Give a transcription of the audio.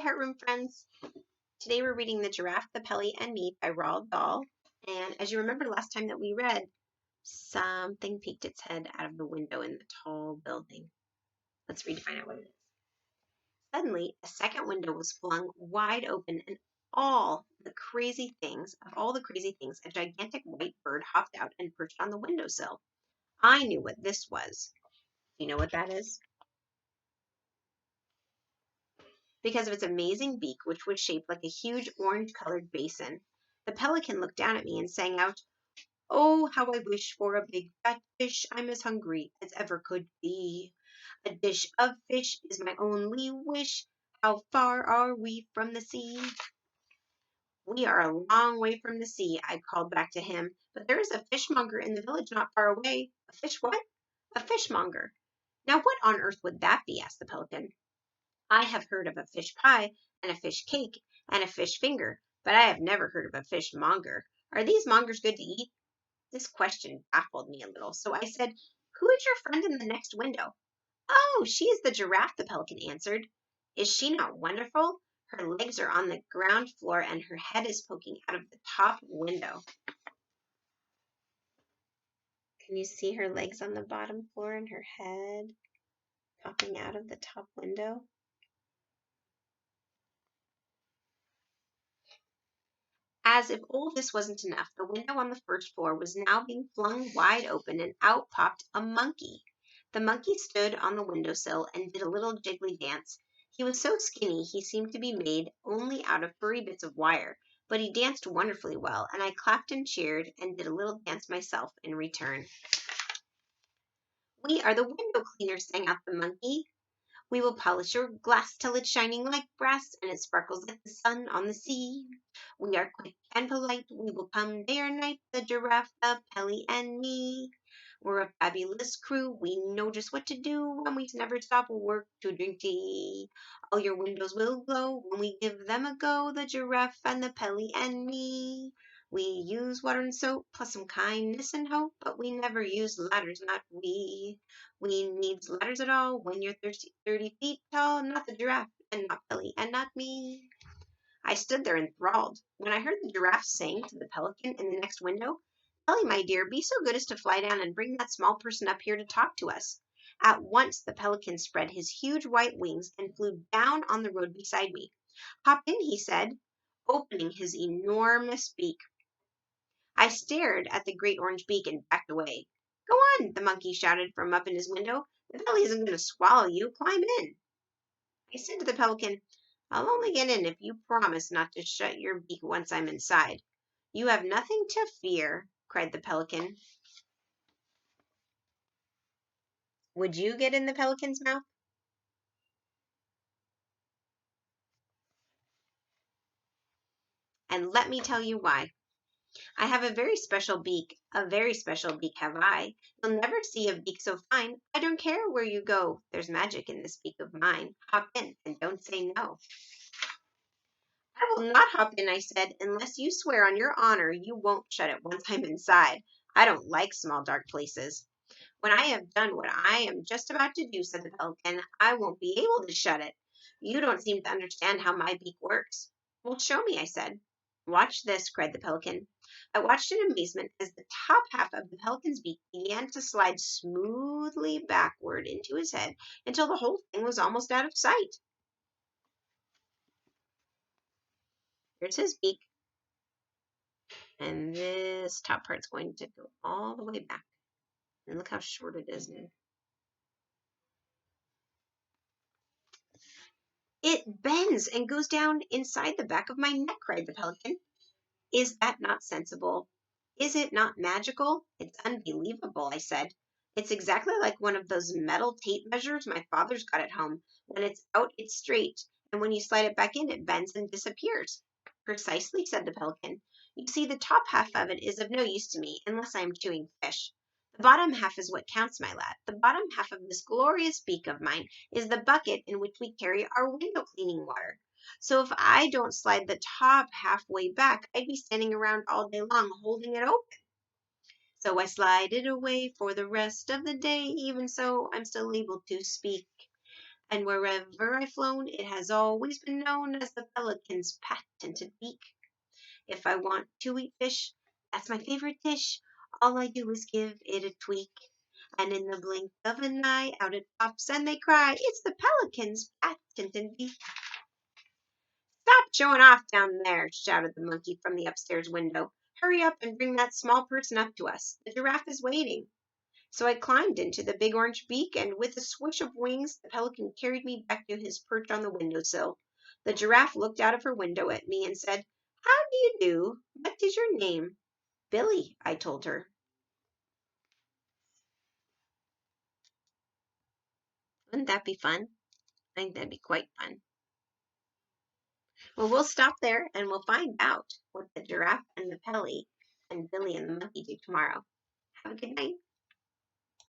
Heartroom friends. Today we're reading The Giraffe, the Pelly, and Me by Roald Dahl. And as you remember last time that we read, something peeked its head out of the window in the tall building. Let's read to find out what it is. Suddenly, a second window was flung wide open, and all the crazy things, a gigantic white bird hopped out and perched on the windowsill. I knew what this was. Do you know what that is? Because of its amazing beak, which was shaped like a huge orange-colored basin. The pelican looked down at me and sang out, "Oh, how I wish for a big fat fish. I'm as hungry as ever could be. A dish of fish is my only wish. How far are we from the sea?" "We are a long way from the sea," I called back to him, "but there is a fishmonger in the village not far away." "A fish what?" "A fishmonger." "Now what on earth would that be?" asked the pelican. "I have heard of a fish pie and a fish cake and a fish finger, but I have never heard of a fishmonger. Are these mongers good to eat?" This question baffled me a little, so I said, "Who is your friend in the next window?" "Oh, she is the giraffe," the pelican answered. "Is she not wonderful? Her legs are on the ground floor and her head is poking out of the top window." Can you see her legs on the bottom floor and her head popping out of the top window? As if all this wasn't enough, the window on the first floor was now being flung wide open, and out popped a monkey. The monkey stood on the windowsill and did a little jiggly dance. He was so skinny he seemed to be made only out of furry bits of wire, but he danced wonderfully well, and I clapped and cheered and did a little dance myself in return. "We are the window cleaners," sang out the monkey. "We will polish your glass till it's shining like brass, and it sparkles like the sun on the sea. We are quick and polite, we will come day or night, the giraffe, the Pelly, and me. We're a fabulous crew, we know just what to do, and we never stop work to drink tea. All your windows will glow when we give them a go, the giraffe and the Pelly and me. We use water and soap, plus some kindness and hope, but we never use ladders, not we. We needs ladders at all when you're 30 feet tall, not the giraffe, and not Pelly, and not me." I stood there enthralled. When I heard the giraffe saying to the pelican in the next window, "Pelly, my dear, be so good as to fly down and bring that small person up here to talk to us." At once the pelican spread his huge white wings and flew down on the road beside me. "Hop in," he said, opening his enormous beak. I stared at the great orange beak and backed away. "Go on," the monkey shouted from up in his window. "The belly isn't going to swallow you. Climb in." I said to the pelican, "I'll only get in if you promise not to shut your beak once I'm inside." "You have nothing to fear," cried the pelican. Would you get in the pelican's mouth? And let me tell you why. I have a very special beak have I. You'll never see a beak so fine. I don't care where you go, there's magic in this beak of mine. Hop in and don't say no." "I will not hop in," I said, "unless you swear on your honor you won't shut it once I'm inside. I don't like small dark places." "When I have done what I am just about to do," said the pelican, "I won't be able to shut it. You don't seem to understand how my beak works." "Well, show me," I said. "Watch this," cried the pelican. I watched in amazement as the top half of the pelican's beak began to slide smoothly backward into his head until the whole thing was almost out of sight. Here's his beak, and this top part's going to go all the way back. And look how short it is now. "It bends and goes down inside the back of my neck," cried the pelican. "Is that not sensible? Is it not magical?" "It's unbelievable," I said. "It's exactly like one of those metal tape measures my father's got at home. When it's out, it's straight, and when you slide it back in, it bends and disappears." "Precisely," said the pelican. "You see, the top half of it is of no use to me unless I am chewing fish. The bottom half is what counts, my lad. The bottom half of this glorious beak of mine is the bucket in which we carry our window cleaning water. So if I don't slide the top halfway back, I'd be standing around all day long holding it open. So I slide it away for the rest of the day. Even so, I'm still able to speak. and wherever I've flown, it has always been known as the pelican's patented beak. If I want to eat fish, that's my favorite dish. All I do is give it a tweak, and in the blink of an eye, out it pops and they cry, it's the pelican's patented beak. Stop showing off down there, shouted the monkey from the upstairs window. Hurry up and bring that small person up to us. The giraffe is waiting. So I climbed into the big orange beak, and with a swish of wings, the pelican carried me back to his perch on the windowsill. The giraffe looked out of her window at me and said, how do you do? What is your name? Billy, I told her. Wouldn't that be fun? I think that'd be quite fun. Well, we'll stop there and we'll find out what the giraffe and the Pelly and Billy and the monkey do tomorrow. Have a good night.